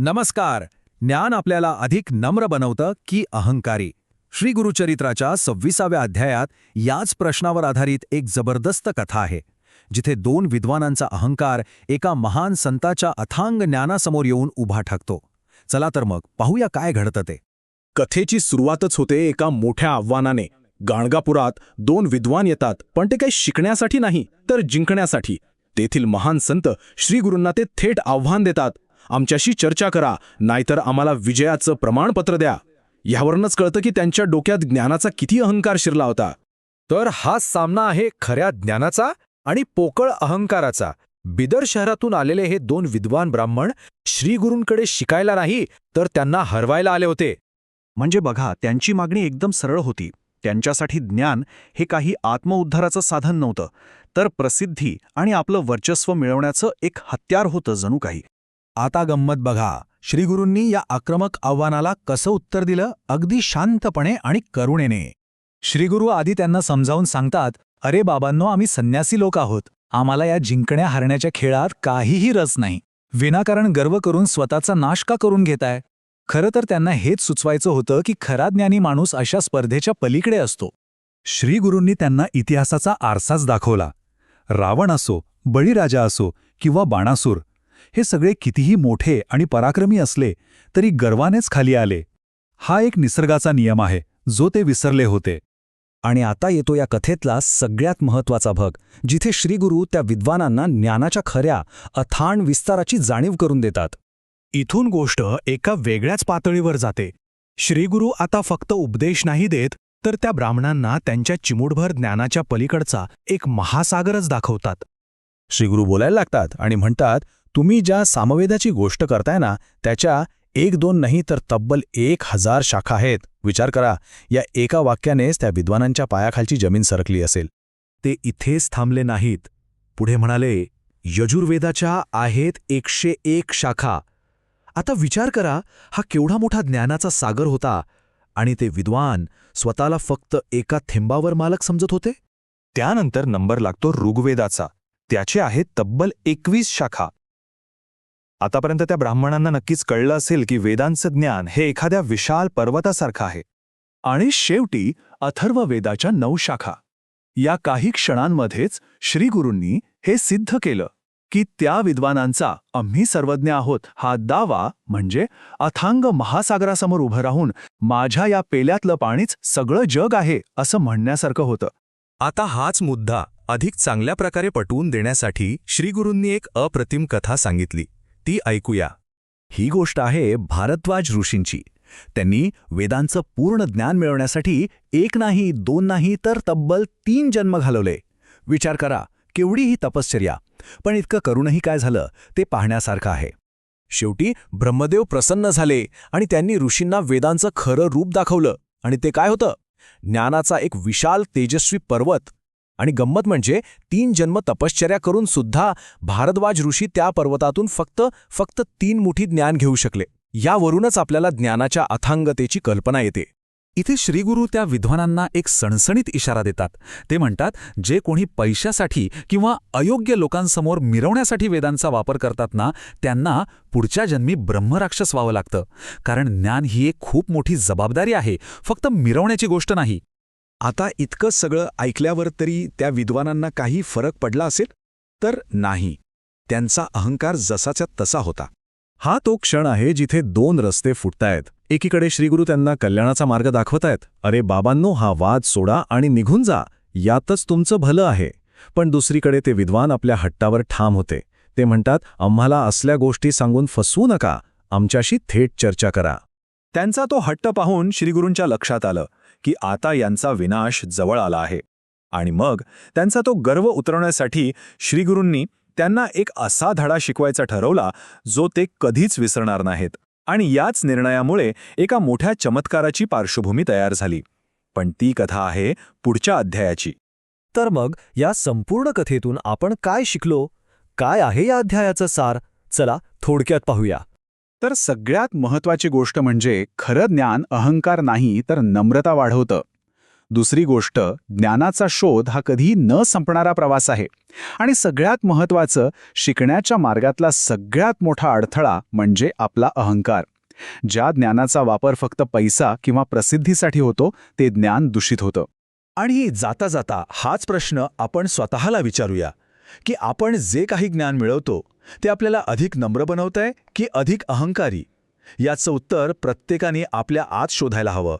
नमस्कार. ज्ञान आपल्याला अधिक नम्र बनवतं की अहंकारी? श्री गुरुचरित्राच्या 26व्या अध्यायात याच प्रश्नावर आधारित एक जबरदस्त कथा आहे, जिथे दोन विद्वानांचा अहंकार एका महान संताच्या अथांग ज्ञानासमोर येऊन उभा ठाकतो. चला तर मग पाहूया काय घडतं ते. कथेची सुरुवातच होते एका मोठ्या आव्हानाने. गाणगापुरात दोन विद्वान येतात, पण ते काही शिकण्यासाठी नाही तर जिंकण्यासाठी. तेथील महान संत श्रीगुरूंना ते थेट आव्हान देतात, आमच्याशी चर्चा करा, नाहीतर आम्हाला विजयाचं प्रमाणपत्र द्या. यावरूनच कळतं की त्यांच्या डोक्यात ज्ञानाचा किती अहंकार शिरला होता. तर हा सामना आहे खऱ्या ज्ञानाचा आणि पोकळ अहंकाराचा. बिदर शहरातून आलेले हे दोन विद्वान ब्राह्मण श्रीगुरूंकडे शिकायला नाही तर त्यांना हरवायला आले होते. म्हणजे बघा, त्यांची मागणी एकदम सरळ होती. त्यांच्यासाठी ज्ञान हे काही आत्मउद्धाराचं साधन नव्हतं, तर प्रसिद्धी आणि आपलं वर्चस्व मिळवण्याचं एक हत्यार होतं जणू काही. आता गंमत बघा, श्रीगुरूंनी या आक्रमक आव्हानाला कसं उत्तर दिलं, अगदी शांतपणे आणि करुणेने. श्रीगुरू आधी त्यांना समजावून सांगतात, अरे बाबांनो, आम्ही संन्यासी लोक आहोत. आम्हाला या जिंकण्या हरण्याच्या खेळात काहीही रस नाही. विनाकारण गर्व करून स्वतःचा नाश का करून घेताय? खरं तर त्यांना हेच सुचवायचं होतं की खरा ज्ञानी माणूस अशा स्पर्धेच्या पलीकडे असतो. श्रीगुरूंनी त्यांना इतिहासाचा आरसाच दाखवला. रावण असो, बळीराजा असो किंवा बाणासूर, हे सगळे कितीही मोठे आणि पराक्रमी असले तरी गर्वानेच खाली आले. हा एक निसर्गाचा नियम आहे, जो ते विसरले होते. आणि आता येतो या कथेतला सगळ्यात महत्त्वाचा भाग, जिथे श्रीगुरू त्या विद्वानांना ज्ञानाच्या खऱ्या अथाण विस्ताराची जाणीव करून देतात. इथून गोष्ट एका वेगळ्याच पातळीवर जाते. श्रीगुरू आता फक्त उपदेश नाही देत, तर त्या ब्राह्मणांना त्यांच्या चिमूटभर ज्ञानाच्या पलीकडचा एक महासागरच दाखवतात. श्रीगुरू बोलायला लागतात आणि म्हणतात, तुम्ही ज्या सामवेदाची गोष्ट करताय ना, त्याच्या 1-2 नाही तर तब्बल 1000 शाखा आहेत. विचार करा, या एका वाक्यानेच त्या विद्वानांच्या पायाखालची जमीन सरकली असेल. ते इथेच थांबले नाहीत. पुढे म्हणाले, यजुर्वेदाच्या आहेत 101 शाखा. आता विचार करा, हा केवढा मोठा ज्ञानाचा सागर होता आणि ते विद्वान स्वतःला फक्त एका थेंबावर मालक समजत होते. त्यानंतर नंबर लागतो ऋग्वेदाचा. त्याचे आहेत तब्बल 21 शाखा. आतापर्यंत त्या ब्राह्मणांना नक्कीच कळलं असेल की वेदांचं ज्ञान हे एखाद्या विशाल पर्वतासारखं आहे. आणि शेवटी अथर्ववेदाच्या 9 शाखा. या काही क्षणांमध्येच श्रीगुरूंनी हे सिद्ध केलं की त्या विद्वानांचा आम्ही सर्वज्ञ आहोत हा दावा म्हणजे अथांग महासागरासमोर उभं राहून माझ्या या पेल्यातलं पाणीच सगळं जग आहे असं म्हणण्यासारखं होतं. आता हाच मुद्दा अधिक चांगल्या प्रकारे पटवून देण्यासाठी श्रीगुरूंनी एक अप्रतिम कथा सांगितली. ती ऐकूया. ही गोष्ट आहे भारद्वाज ऋषींची. त्यांनी वेदांचं पूर्ण ज्ञान मिळवण्यासाठी 1 नाही 2 नाही तर तब्बल 3 जन्म घालवले. विचार करा, केवढी ही तपश्चर्या. पण इतकं करूनही काय झालं ते पाहण्यासारखं आहे. शेवटी ब्रह्मदेव प्रसन्न झाले आणि त्यांनी ऋषींना वेदांचं खरं रूप दाखवलं. आणि ते काय होतं? ज्ञानाचा एक विशाल तेजस्वी पर्वत. आणि गंमत म्हणजे 3 जन्म तपश्चर्या करून सुद्धा भारद्वाज ऋषी त्या पर्वतातून फक्त 3 मुठी ज्ञान घेऊ शकले. यावरूनच आपल्याला ज्ञानाच्या अथांगतेची कल्पना येते. इथे श्रीगुरू त्या विद्वानांना एक सणसणीत इशारा देतात. ते म्हणतात, जे कोणी पैशासाठी किंवा अयोग्य लोकांसमोर मिरवण्यासाठी वेदांचा वापर करतात ना, त्यांना पुढच्या जन्मी ब्रह्मराक्षस व्हावं लागतं. कारण ज्ञान ही एक खूप मोठी जबाबदारी आहे, फक्त मिरवण्याची गोष्ट नाही. आता इतकं सगळं ऐकल्यावर तरी त्या विद्वानांना काही फरक पडला असेल? तर नाही. त्यांचा अहंकार जसाच्या तसा होता. हा तो क्षण आहे जिथे 2 रस्ते फुटतायत. एकीकडे श्रीगुरू त्यांना कल्याणाचा मार्ग दाखवतायत. अरे बाबांनो, हा वाद सोडा आणि निघून जा, यातच तुमचं भलं आहे. पण दुसरीकडे ते विद्वान आपल्या हट्टावर ठाम होते. ते म्हणतात, आम्हाला असल्या गोष्टी सांगून फसवू नका, आमच्याशी थेट चर्चा करा. त्यांचा तो हट्ट पाहून श्रीगुरूंच्या लक्षात आलं की आता यांचा विनाश जवळ आला आहे. आणि मग त्यांचा तो गर्व उतरवण्यासाठी श्रीगुरूंनी त्यांना एक असा धडा शिकवायचा ठरवला जो ते कधीच विसरणार नाहीत. आणि याच निर्णयामुळे एका मोठ्या चमत्काराची पार्श्वभूमी तयार झाली. पण ती कथा आहे पुढच्या अध्यायाची. तर मग या संपूर्ण कथेतून आपण काय शिकलो? काय आहे या अध्यायाचं सार? चला थोडक्यात पाहूया. तर सगळ्यात महत्त्वाची गोष्ट म्हणजे खरं ज्ञान अहंकार नाही तर नम्रता वाढवतं. दुसरी गोष्ट, ज्ञानाचा शोध हा कधीही न संपणारा प्रवास आहे. आणि सगळ्यात महत्त्वाचं, शिकण्याच्या मार्गातला सगळ्यात मोठा अडथळा म्हणजे आपला अहंकार. ज्या ज्ञानाचा वापर फक्त पैसा किंवा प्रसिद्धीसाठी होतो, ते ज्ञान दूषित होतं. आणि जाता जाता हाच प्रश्न आपण स्वतःला विचारूया की आपण जे काही ज्ञान मिळवतो ते आपल्याला अधिक नम्र बनवतंय की अधिक अहंकारी? याचं उत्तर प्रत्येकाने आपल्या आत शोधायला हवं.